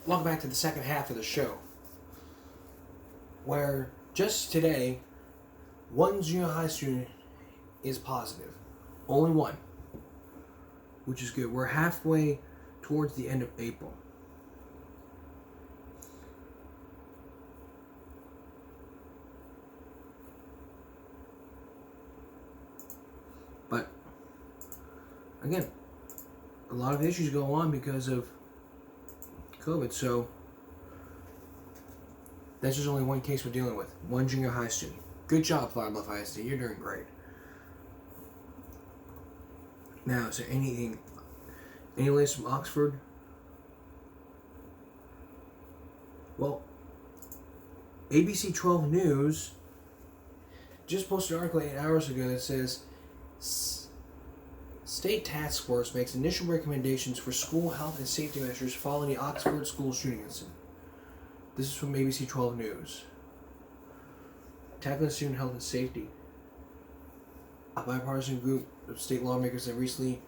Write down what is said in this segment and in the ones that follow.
welcome back to the second half of the show, where just today, one junior high student is positive. Only one, which is good. We're halfway towards the end of April. But, again, a lot of issues go on because of COVID, so that's just only one case we're dealing with. One junior high student. Good job, Flower Bluff ISD. You're doing great. Now, is there any latest from Oxford? Well, ABC 12 News just posted an article 8 hours ago that says State Task Force makes initial recommendations for school health and safety measures following the Oxford school shooting incident. This is from ABC 12 News. Tackling student health and safety. A bipartisan group of state lawmakers have recently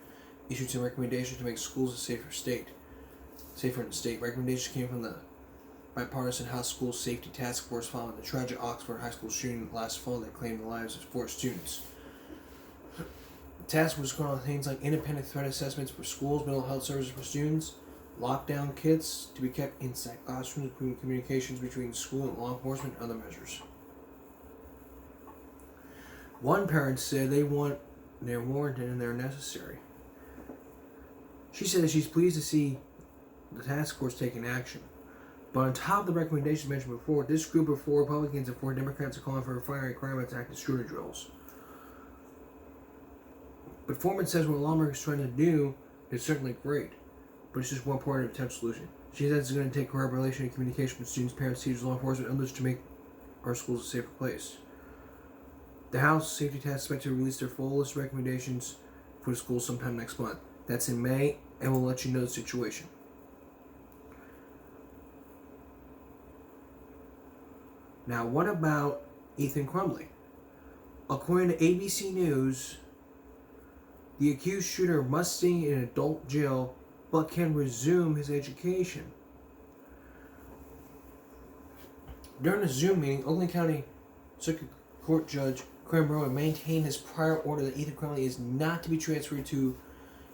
issued some recommendations to make schools a safer in the state. Recommendations came from the bipartisan House School Safety Task Force following the tragic Oxford High School shooting last fall that claimed the lives of 4 students. The task force called on things like independent threat assessments for schools, mental health services for students, lockdown kits to be kept inside classrooms, including communications between school and law enforcement, and other measures. One parent said they're warranted and they're necessary. She said that she's pleased to see the task force taking action. But on top of the recommendations mentioned before, this group of 4 Republicans and 4 Democrats are calling for a firing crime attack and shooter drills. But Foreman says what lawmakers are trying to do is certainly great, but it's just one part of the potential solution. She says it's going to take collaboration and communication with students, parents, teachers, law enforcement, and others to make our schools a safer place. The House Safety Task is expected to release their full list of recommendations for the schools sometime next month. That's in May, and we'll let you know the situation. Now, what about Ethan Crumley? According to ABC News, the accused shooter must stay in an adult jail but can resume his education. During a Zoom meeting, Oakland County Circuit Court Judge Craig Rowan maintained his prior order that Ethan Crumley is not to be transferred to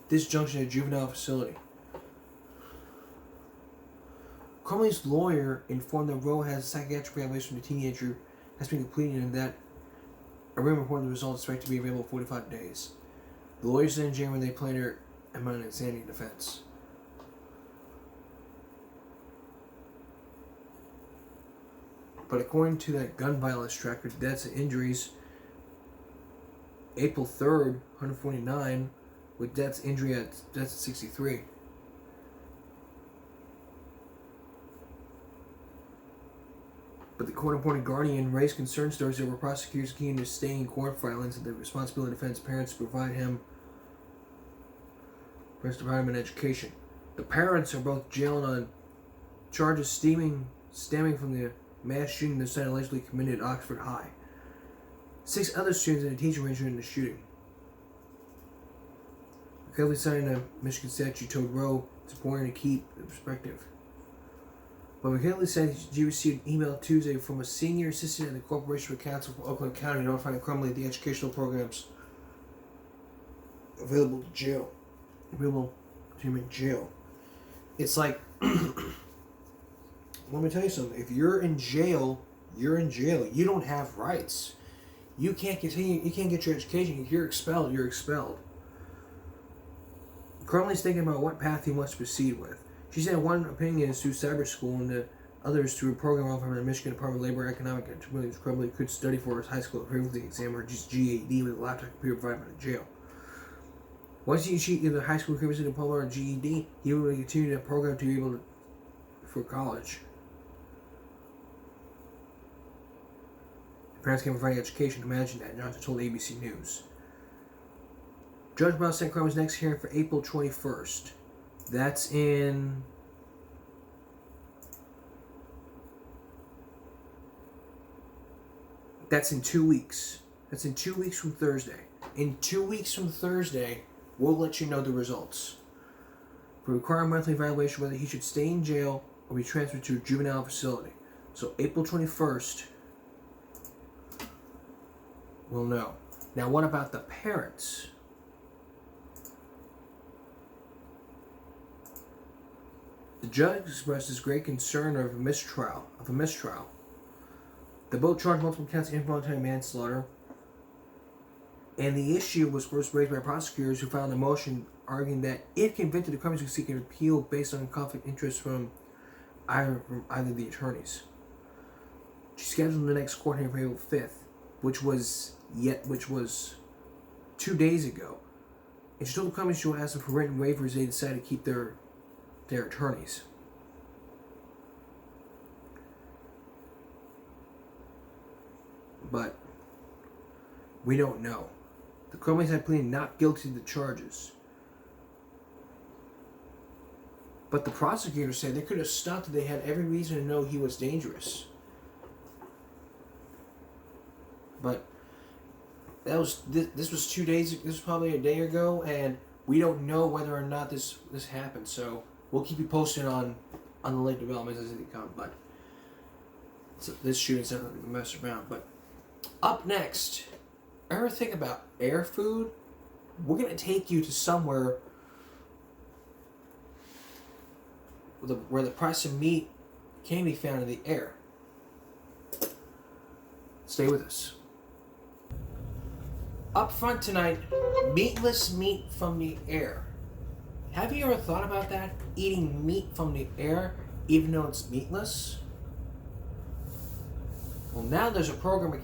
this junction at a juvenile facility. Crumley's lawyer informed that Rowe has a psychiatric evaluation from the teenager has been completed and that a written report of the results is expected to be available in 45 days. The lawyer said in January they plan to amount an insanity defense. But according to that gun violence tracker, deaths and injuries, April 3rd, 149, with deaths at 63. But the court-appointed guardian raised concerns Thursday over prosecutors keen to stay in court filings and the responsibility of defense parents to provide him an education. The parents are both jailed on charges stemming from the mass shooting the son allegedly committed at Oxford High. 6 other students and a teacher were injured in the shooting. The Kelly signed a Michigan statute told Rowe it's important to keep the perspective. But McKinley said she received an email Tuesday from a senior assistant at the Corporation for Counsel for Oakland County notifying Crumley of the educational programs available to him in jail. It's like, let me tell you something. If you're in jail, you're in jail. You don't have rights. You can't continue. You can't get your education. If you're expelled, you're expelled. Crumley's thinking about what path he wants to proceed with. She said one opinion is through cyber school and the other is through a program offered by the Michigan Department of Labor and Economic Activity. Crumley could study for his high school equivalency exam or just GED with a laptop computer provided by the jail. Once he achieved either high school equivalency diploma or GED, he will continue that program to be able to for college. Parents can provide education. Imagine that. Johnson told ABC News. Judge Brown sent Crumley's next hearing for April 21st. That's in That's in 2 weeks. That's in 2 weeks from Thursday. In 2 weeks from Thursday, we'll let you know the results. For requiring monthly evaluation whether he should stay in jail will be transferred to a juvenile facility. So April 21st, we'll know. Now, what about the parents? The judge expresses great concern of a mistrial. The both charged multiple counts of involuntary manslaughter, and the issue was first raised by prosecutors who filed a motion arguing that if convicted, the criminals could seek an appeal based on conflict of interest from either of the attorneys. She scheduled the next court hearing for April 5th, which was 2 days ago, and she told the company she would ask them for written waivers. They decided to keep their attorneys. But we don't know. The companies had pleaded not guilty to the charges. But the prosecutors said they could have stopped it. They had every reason to know he was dangerous. But this was 2 days. This was probably a day ago, and we don't know whether or not this happened. So we'll keep you posted on the late developments as they come. But so this shooting's not going to mess around. But up next, ever think about air food? We're going to take you to somewhere where the price of meat can be found in the air. Stay with us. Up front tonight, meatless meat from the air. Have you ever thought about that? Eating meat from the air, even though it's meatless? Well, now there's a program.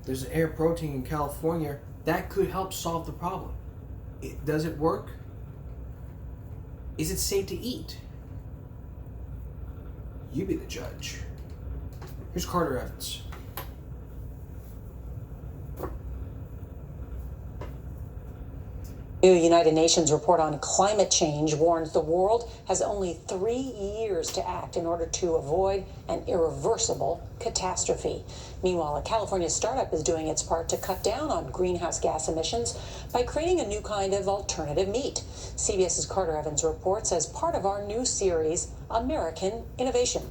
There's an air protein in California that could help solve the problem. Does it work? Is it safe to eat? You be the judge. Here's Carter Evans. New United Nations report on climate change warns the world has only 3 years to act in order to avoid an irreversible catastrophe. Meanwhile, a California startup is doing its part to cut down on greenhouse gas emissions by creating a new kind of alternative meat. CBS's Carter Evans reports as part of our new series, American Innovation.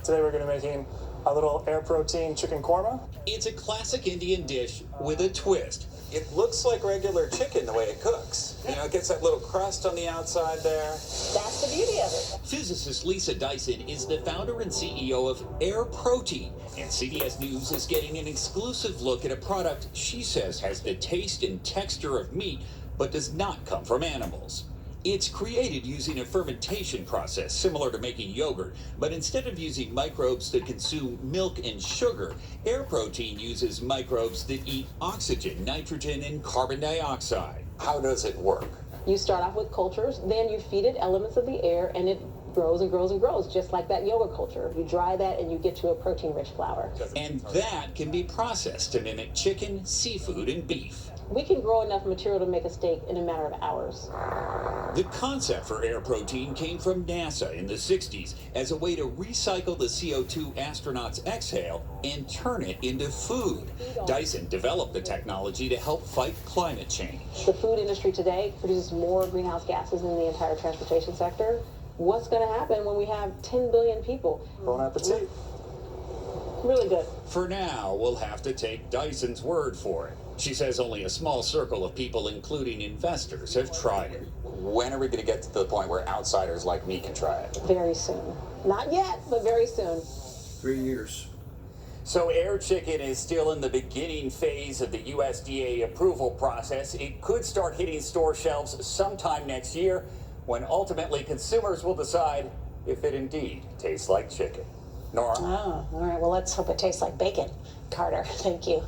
Today we're going to be making a little air protein chicken korma. It's a classic Indian dish with a twist. It looks like regular chicken the way it cooks. You know, it gets that little crust on the outside there. That's the beauty of it. Physicist Lisa Dyson is the founder and CEO of Air Protein, and CBS News is getting an exclusive look at a product she says has the taste and texture of meat, but does not come from animals. It's created using a fermentation process similar to making yogurt, but instead of using microbes that consume milk and sugar, Air Protein uses microbes that eat oxygen, nitrogen, and carbon dioxide. How does it work? You start off with cultures, then you feed it elements of the air, and it grows and grows and grows, just like that yogurt culture. You dry that and you get to a protein-rich flour. And that can be processed to mimic chicken, seafood, and beef. We can grow enough material to make a steak in a matter of hours. The concept for Air Protein came from NASA in the 60s as a way to recycle the CO2 astronauts exhale and turn it into food. Dyson developed the technology to help fight climate change. The food industry today produces more greenhouse gases than the entire transportation sector. What's going to happen when we have 10 billion people? Bon appetit. Really good. For now, we'll have to take Dyson's word for it. She says only a small circle of people, including investors, have tried it. When are we going to get to the point where outsiders like me can try it? Very soon. Not yet, but very soon. 3 years. So air chicken is still in the beginning phase of the USDA approval process. It could start hitting store shelves sometime next year, when ultimately consumers will decide if it indeed tastes like chicken. Nora? Oh, all right. Well, let's hope it tastes like bacon. Carter, thank you.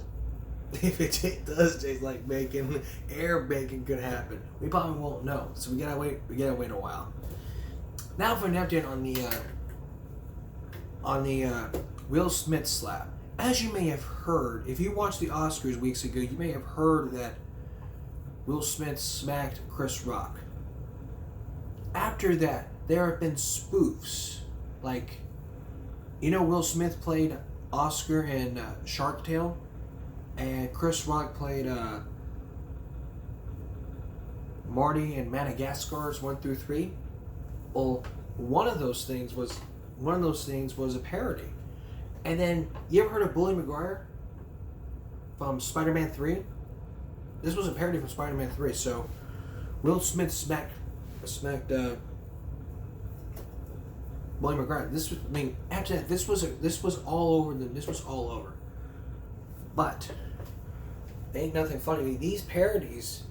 If it does taste like bacon, air bacon could happen. We probably won't know, so we gotta wait. We gotta wait a while. Now for an update on the Will Smith slap. As you may have heard, if you watched the Oscars weeks ago, you may have heard that Will Smith smacked Chris Rock. After that, there have been spoofs. Like, you know, Will Smith played Oscar in Shark Tale, and Chris Rock played Marty in Madagascar's 1 through 3. Well, one of those things was a parody. And then, you ever heard of Bully McGuire from Spider-Man 3? This was a parody from Spider-Man 3. So, Will Smith smacked Bully McGuire. After that, this was all over. But ain't nothing funny. These parodies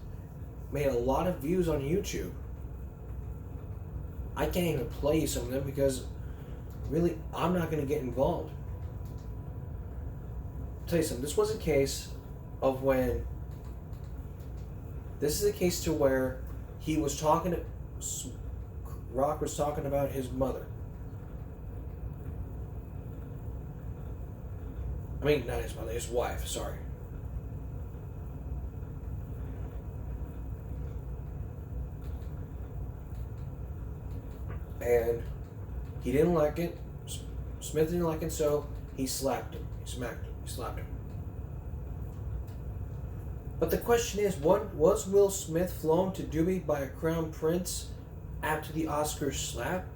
made a lot of views on YouTube. I can't even play you some of them because really I'm not going to get involved. I'll tell you something. This was a case of when. This is a case to where he was talking to. Rock was talking about his mother. I mean, not his mother, his wife, sorry. And he didn't like it. Smith didn't like it, so he slapped him. He smacked him. He slapped him. But the question is, was Will Smith flown to Dubai by a crown prince after the Oscar slap?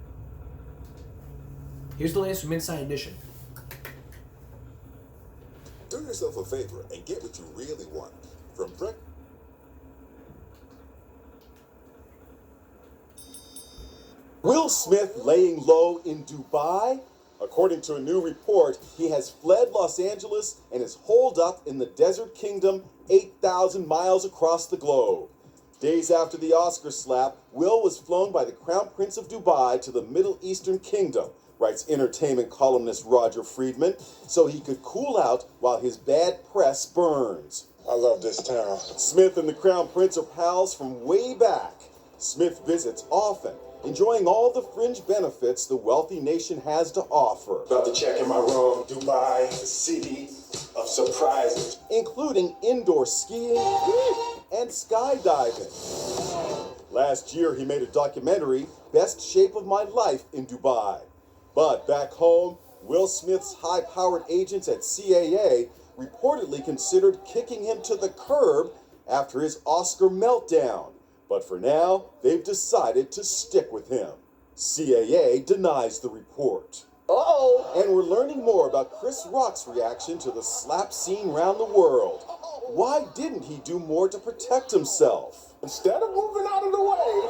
Here's the latest from Inside Edition. Do yourself a favor and get what you really want. From Will Smith laying low in Dubai? According to a new report, he has fled Los Angeles and is holed up in the Desert Kingdom, 8,000 miles across the globe. Days after the Oscar slap, Will was flown by the Crown Prince of Dubai to the Middle Eastern Kingdom, writes entertainment columnist Roger Friedman, so he could cool out while his bad press burns. I love this town. Smith and the Crown Prince are pals from way back. Smith visits often, enjoying all the fringe benefits the wealthy nation has to offer. About to check in my room. Dubai, the city of surprises. Including indoor skiing and skydiving. Last year, he made a documentary, Best Shape of My Life in Dubai. But back home, Will Smith's high-powered agents at CAA reportedly considered kicking him to the curb after his Oscar meltdown. But for now, they've decided to stick with him. CAA denies the report. And we're learning more about Chris Rock's reaction to the slap scene around the world. Why didn't he do more to protect himself? Instead of moving out of the way,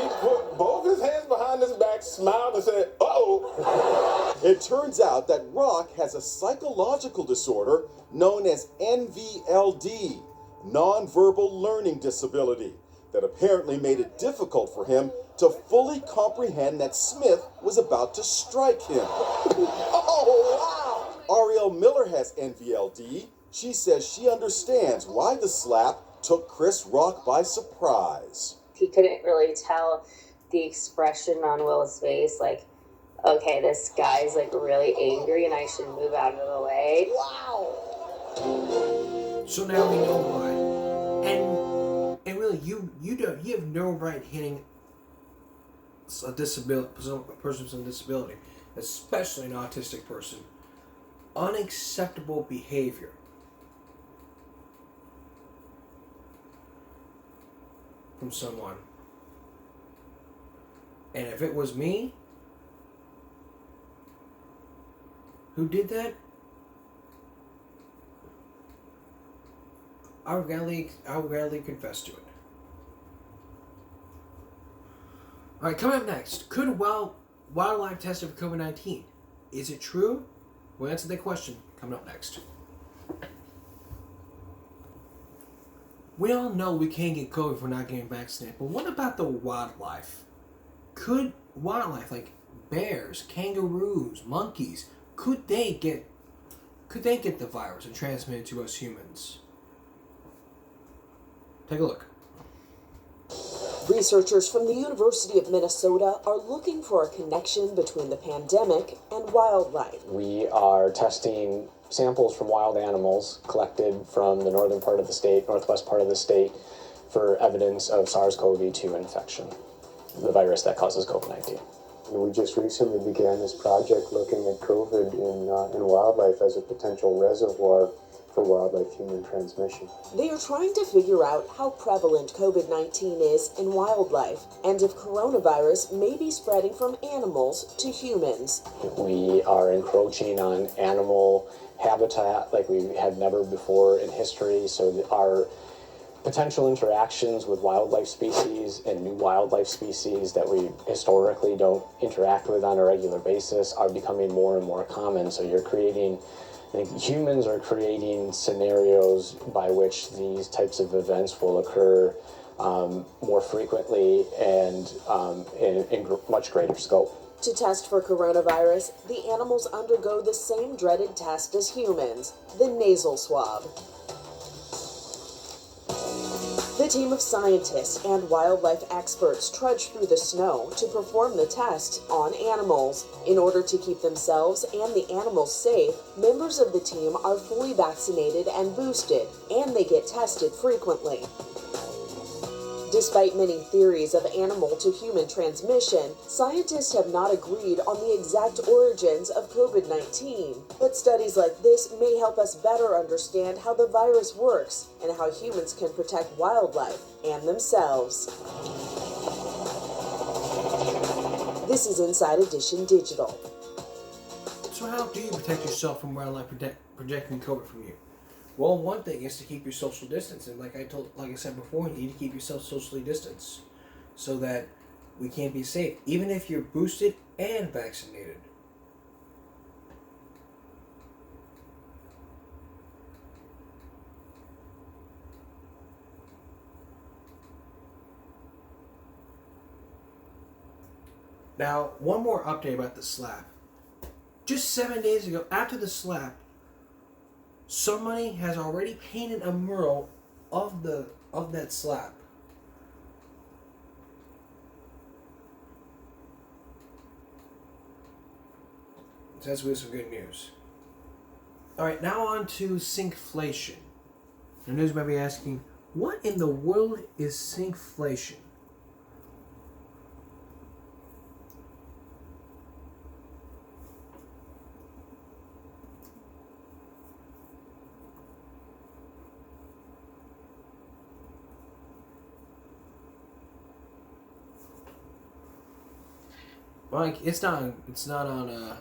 he put both his hands behind his back, smiled, and said, uh-oh. It turns out that Rock has a psychological disorder known as NVLD, nonverbal learning disability, that apparently made it difficult for him to fully comprehend that Smith was about to strike him. Oh, wow. Ariel Miller has NVLD. She says she understands why the slap took Chris Rock by surprise. He couldn't really tell the expression on Will's face, like, okay, this guy's like really angry and I should move out of the way. Wow. So now we know why. And really, you have no right hitting a person with a disability, especially an autistic person. Unacceptable behavior. From someone. And if it was me who did that, I would gladly confess to it. Alright, coming up next. Could wildlife test for COVID-19? Is it true? We'll answer that question coming up next. We all know we can't get COVID if we're not getting vaccinated, but what about the wildlife? Could wildlife, like bears, kangaroos, monkeys, could they get the virus and transmit it to us humans? Take a look. Researchers from the University of Minnesota are looking for a connection between the pandemic and wildlife. We are testing samples from wild animals collected from the northern part of the state, northwest part of the state, for evidence of SARS-CoV-2 infection, the virus that causes COVID-19. We just recently began this project looking at COVID in wildlife as a potential reservoir for wildlife-human transmission. They are trying to figure out how prevalent COVID-19 is in wildlife and if coronavirus may be spreading from animals to humans. We are encroaching on animal habitat like we had never before in history, so our potential interactions with wildlife species and new wildlife species that we historically don't interact with on a regular basis are becoming more and more common. So you're creating, I think humans are creating scenarios by which these types of events will occur more frequently and in much greater scope. To test for coronavirus, the animals undergo the same dreaded test as humans, the nasal swab. The team of scientists and wildlife experts trudge through the snow to perform the test on animals. In order to keep themselves and the animals safe, members of the team are fully vaccinated and boosted, and they get tested frequently. Despite many theories of animal to human transmission, scientists have not agreed on the exact origins of COVID-19. But studies like this may help us better understand how the virus works and how humans can protect wildlife and themselves. This is Inside Edition Digital. So how do you protect yourself from wildlife projecting COVID from you? Well, one thing is to keep your social distance, and like I said before, you need to keep yourself socially distanced so that we can't be safe, even if you're boosted and vaccinated. Now, one more update about the slap. Just 7 days ago, after the slap, somebody has already painted a mural of that slap. So that's with some good news. Alright, now on to Shrinkflation. The news might be asking, what in the world is Shrinkflation? Mike, it's not on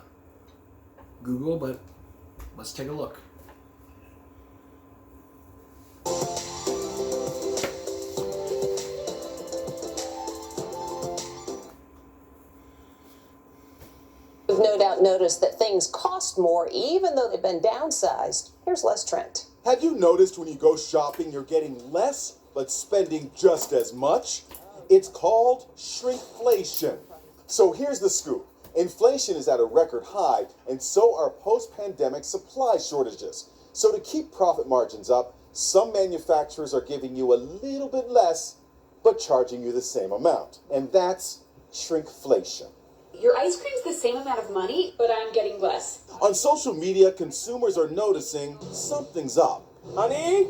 Google, but let's take a look. You've no doubt noticed that things cost more even though they've been downsized. Here's Les Trent. Have you noticed when you go shopping, you're getting less, but spending just as much? It's called shrinkflation. So here's the scoop. Inflation is at a record high, and so are post-pandemic supply shortages. So to keep profit margins up, some manufacturers are giving you a little bit less, but charging you the same amount. And that's shrinkflation. Your ice cream's the same amount of money, but I'm getting less. On social media, consumers are noticing something's up. Honey?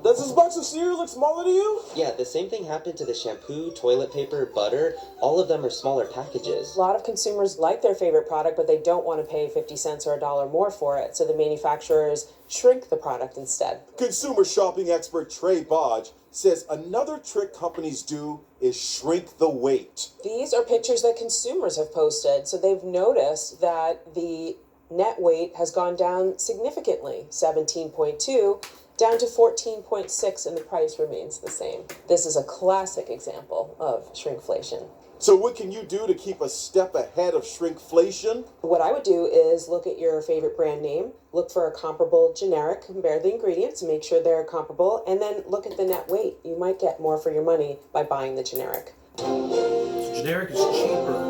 Does this box of cereal look smaller to you? Yeah, the same thing happened to the shampoo, toilet paper, butter. All of them are smaller packages. A lot of consumers like their favorite product, but they don't want to pay 50 cents or $1 more for it, so the manufacturers shrink the product instead. Consumer shopping expert Trey Bodge says another trick companies do is shrink the weight. These are pictures that consumers have posted, so they've noticed that the net weight has gone down significantly, 17.2 down to 14.6, and the price remains the same. This is a classic example of shrinkflation. So what can you do to keep a step ahead of shrinkflation? What I would do is look at your favorite brand name, look for a comparable generic, compare the ingredients, make sure they're comparable, and then look at the net weight. You might get more for your money by buying the generic. So generic is cheaper,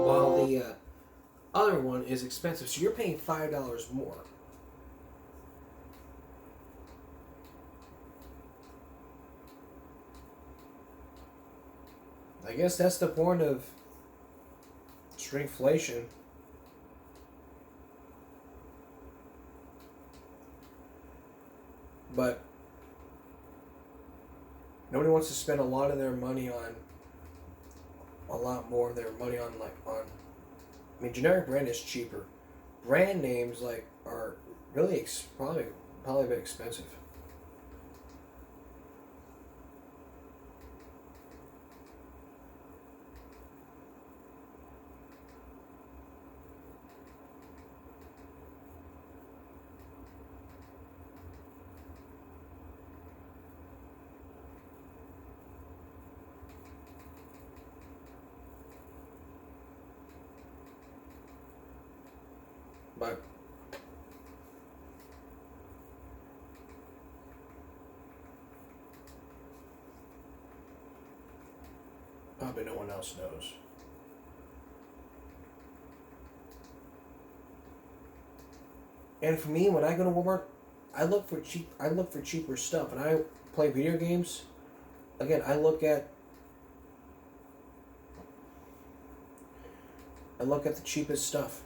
while the other one is expensive. So you're paying $5 more. I guess that's the point of shrinkflation. But nobody wants to spend a lot of their money on I mean, generic brand is cheaper. Brand names are Really, probably a bit expensive. But probably no one else knows. And for me, when I go to Walmart, I look for cheaper stuff. And I play video games. Again, I look at the cheapest stuff.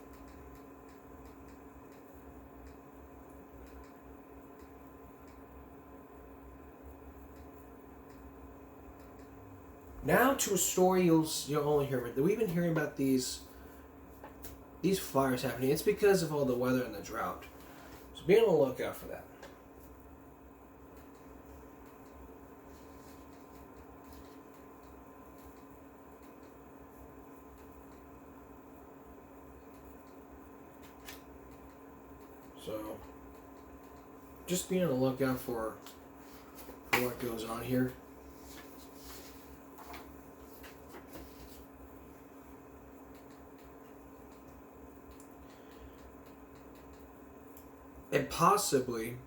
Now to a story you'll only hear about. We've been hearing about these fires happening. It's because of all the weather and the drought. So be on the lookout for that. So just be on the lookout for what goes on here. And possibly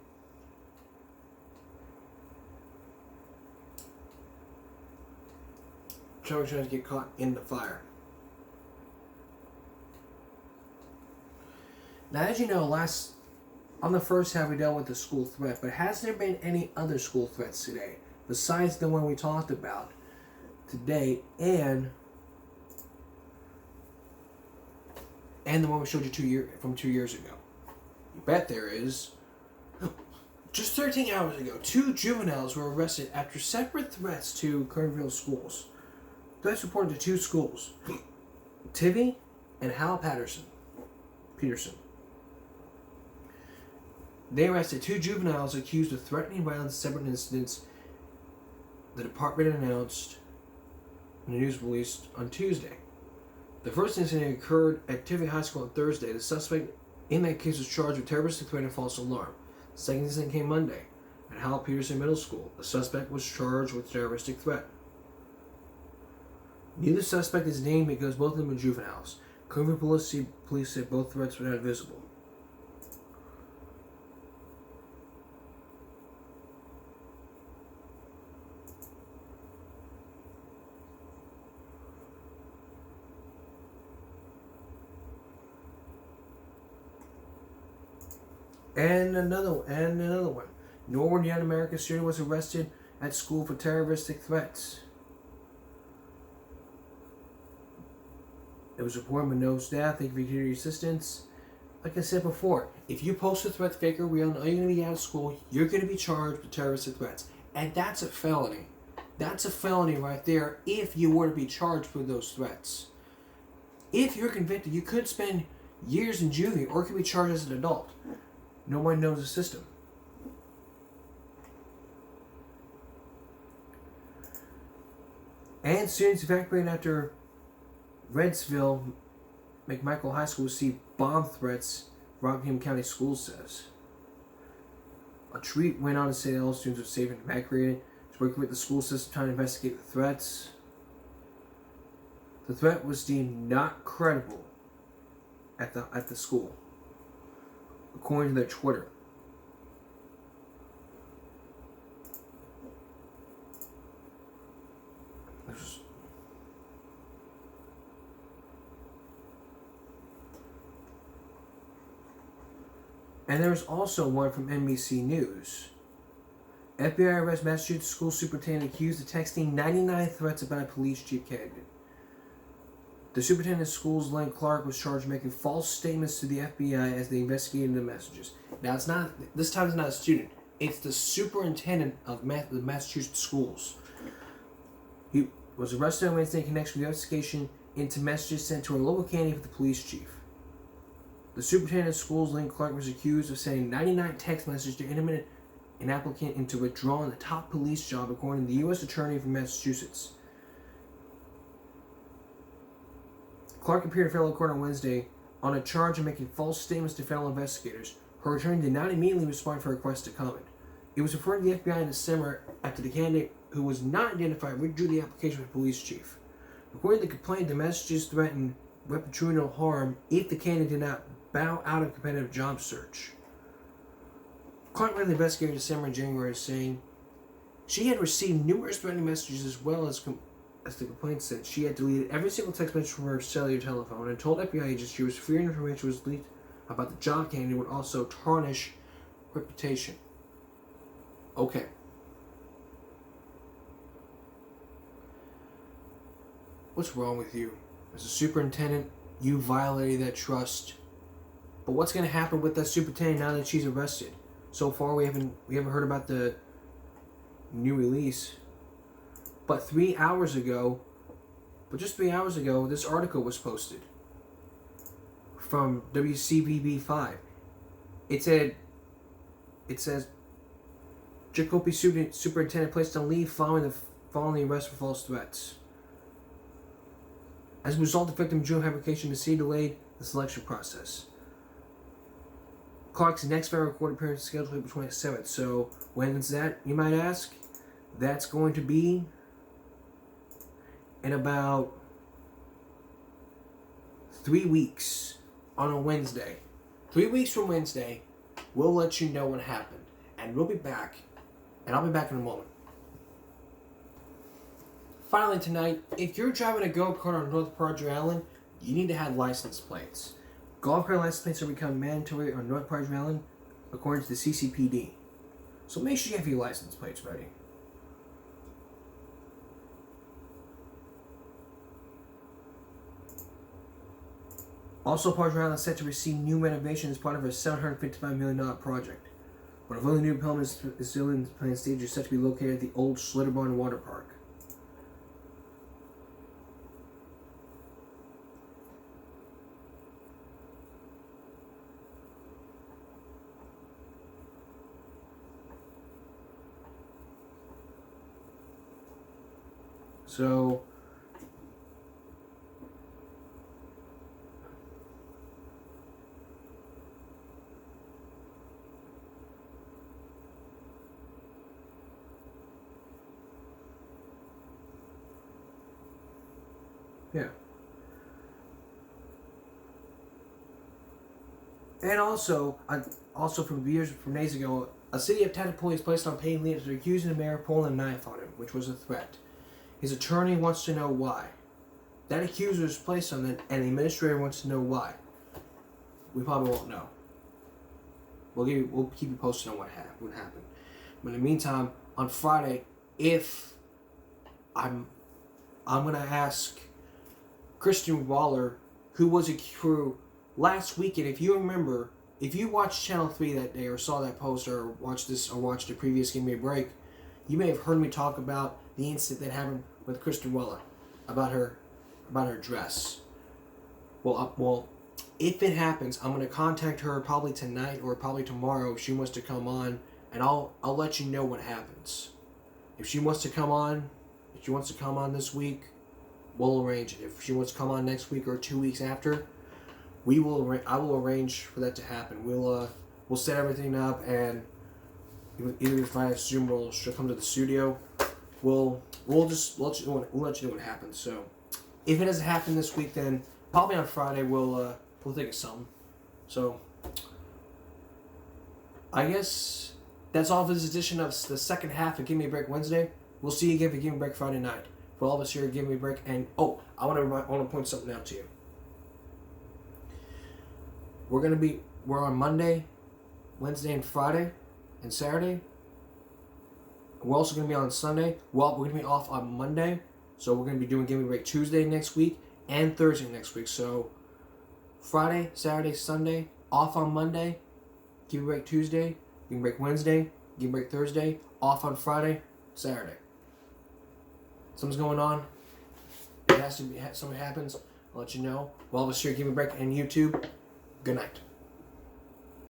trying to get caught in the fire. Now, as you know, on the first half we dealt with the school threat, but has there been any other school threats today besides the one we talked about today and the one we showed you from 2 years ago? You bet there is. Just 13 hours ago, 2 juveniles were arrested after separate threats to Kernville schools. Threats reported to 2 schools, Tivy and Hal Peterson. They arrested 2 juveniles accused of threatening violence in separate incidents, the department announced in the news released on Tuesday. The first incident occurred at Tivy High School on Thursday. The suspect in that case was charged with terroristic threat and false alarm. The second incident came Monday at Hal Peterson Middle School. The suspect was charged with terroristic threat. Neither suspect is named because both of them are juveniles. Cleveland police said both threats were not visible. And another one. Norwood Young American student was arrested at school for terroristic threats. It was reported with no staff. Thank you for your assistance. Like I said before, if you post a threat fake or real, and you're going to be out of school, you're going to be charged with terroristic threats. And that's a felony. That's a felony right there if you were to be charged for those threats. If you're convicted, you could spend years in juvie or could be charged as an adult. No one knows the system. And students evacuated after Redsville McMichael High School received bomb threats, Rockingham County Schools says. A tweet went on to say that all students are safe and evacuated. It's working with the school system trying to investigate the threats. The threat was deemed not credible at the school, according to their Twitter. And there was also one from NBC News. FBI arrests Massachusetts school superintendent accused of texting 99 threats about a police chief candidate. The superintendent of schools, Len Clark, was charged with making false statements to the FBI as they investigated the messages. Now, this time it's not a student. It's the superintendent of the Massachusetts schools. He was arrested on Wednesday in connection with the investigation into messages sent to a local candidate for the police chief. The superintendent of schools, Lynn Clark, was accused of sending 99 text messages to intimidate an applicant into withdrawing the top police job, according to the U.S. Attorney from Massachusetts. Clark appeared in federal court on Wednesday on a charge of making false statements to federal investigators. Her attorney did not immediately respond for a request to comment. It was referred to the FBI in December after the candidate, who was not identified, withdrew the application with the police chief. According to the complaint, the messages threatened reputational harm if the candidate did not bow out of competitive job search. Clark led the investigator in December and January, saying she had received numerous threatening messages, as well as the complaint said. She had deleted every single text message from her cellular telephone and told FBI agents she was fearing information was leaked about the job candidate would also tarnish reputation. Okay. What's wrong with you? As a superintendent, you violated that trust. But what's going to happen with that superintendent now that she's arrested? So far, we haven't heard about the new release. But just 3 hours ago, this article was posted from WCBB5. It says Jacoby superintendent placed on leave following the arrest for false threats. As a result of victim jury application, the city delayed the selection process. Clark's next federal court appearance is scheduled for April 27th. So when is that, you might ask? That's going to be in about 3 weeks on a Wednesday. 3 weeks from Wednesday, we'll let you know what happened. And we'll be back. And I'll be back in a moment. Finally tonight, if you're driving a golf cart on North Padre Island, you need to have license plates. Golf cart license plates are becoming mandatory on North Padre Island, according to the CCPD. So make sure you have your license plates ready. Also, Padre Island is set to receive new renovations as part of a $755 million project. One of the new developments is still in the planned stage, is set to be located at the old Schlitterbarn Water Park. So, yeah. And also from days ago, a city of Tata police placed on paid leave after accusing the mayor of pulling a knife on him, which was a threat. His attorney wants to know why. That accuser is placed on it, and the administrator wants to know why. We probably won't know. We'll keep you posted on what happened. But in the meantime, on Friday, if I'm gonna ask Kristen Waller, who was last weekend. If you remember, if you watched Channel 3 that day, or saw that post, or watched the previous Give Me a Break, you may have heard me talk about the incident that happened with Kristen Waller about her dress. Well, if it happens, I'm gonna contact her probably tonight or probably tomorrow if she wants to come on, and I'll let you know what happens. If she wants to come on this week, we'll arrange it. If she wants to come on next week or 2 weeks after, I will arrange for that to happen. We'll set everything up, and either via Zoom or she'll come to the studio. We'll let you know what happens. So if it doesn't happen this week, then probably on Friday we'll think of something. So I guess that's all for this edition of the second half of Give Me a Break Wednesday. We'll see you again for Give Me a Break Friday night. For all of us here at Give Me a Break, and I want to point something out to you. We're on Monday, Wednesday, and Friday, and Saturday. We're also going to be on Sunday. Well, we're going to be off on Monday, so we're going to be doing Give Me a Break Tuesday next week and Thursday next week. So Friday, Saturday, Sunday, off on Monday, Give Me a Break Tuesday, Give Me a Break Wednesday, Give Me a Break Thursday, off on Friday, Saturday. Something's going on. Something happens, I'll let you know. Well, this here, Give Me a Break and YouTube. Good night.